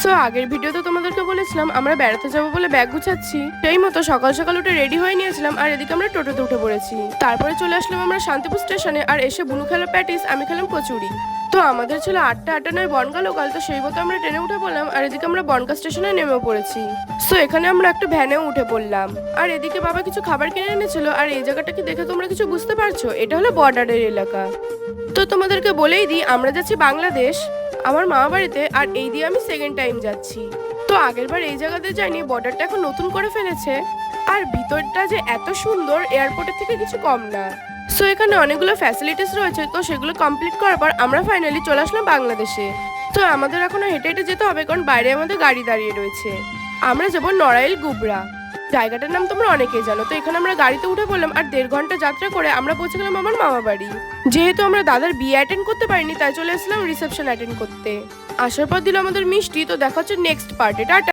So আগের ভিডিওতে তোমাদেরকে বলেছিলাম আমরা বেড়াতে যাবো বলে ব্যাগ গুছাচ্ছি, সেই মতো সকাল সকাল উঠে রেডি হয়ে নিয়েছিলাম। আর এদিকে আমরা টোটোতে উঠে পড়েছি। তারপরে চলে আসলাম আমরা শান্তিপুর স্টেশনে। আর এসে বুনু খেলো প্যাটিস, আমি খেলাম কচুরি। তো আমাদের ছিল 8টা 9 বনগা লোকাল, তো সেই মতো আমরা ট্রেনে উঠে পড়লাম। আর এদিকে আমরা বনগা স্টেশনে নেমে পড়েছি। সো এখানে আমরা একটা ভ্যানেও উঠে পড়লাম। আর এদিকে বাবা কিছু খাবার কিনে এনেছিল। আর এই জায়গাটা কি দেখে তোমরা কিছু বুঝতে পারছো? এটা হলো বর্ডারের এলাকা। তো তোমাদেরকে বলেই দিই, আমরা যাচ্ছি বাংলাদেশ আমার মামা বাড়িতে। আর এই দিয়ে আমি সেকেন্ড টাইম যাচ্ছি। তো আগের বার এই জায়গাতে যাইনি, বর্ডারটা এখন নতুন করে ফেলেছে। আর ভিতরটা যে এত সুন্দর, এয়ারপোর্টের থেকে কিছু কম না। সো এখানে অনেকগুলো ফ্যাসিলিটিস রয়েছে। তো সেগুলো কমপ্লিট করার পর আমরা ফাইনালি চলে আসলাম বাংলাদেশে। তো আমাদের এখনো হেঁটে হেঁটে যেতে হবে, কারণ বাইরে আমাদের গাড়ি দাঁড়িয়ে রয়েছে। আমরা যাবো নড়াইল গুবরা। জায়গাটার নাম তোমরা অনেকেই জানো। তো এখানে আমরা গাড়িতে উঠে পড়লাম। আর 1.5 ঘন্টা যাত্রা করে আমরা পৌঁছে গেলাম আমার মামা বাড়ি। যেহেতু আমরা দাদার বিয়ে অ্যাটেন্ড করতে পারিনি, তাই চলে এসেছিলাম রিসেপশন অ্যাটেন্ড করতে। আসার পর দিল আমাদের মিষ্টি। তো দেখা হচ্ছে নেক্সট পার্টে। টাটা।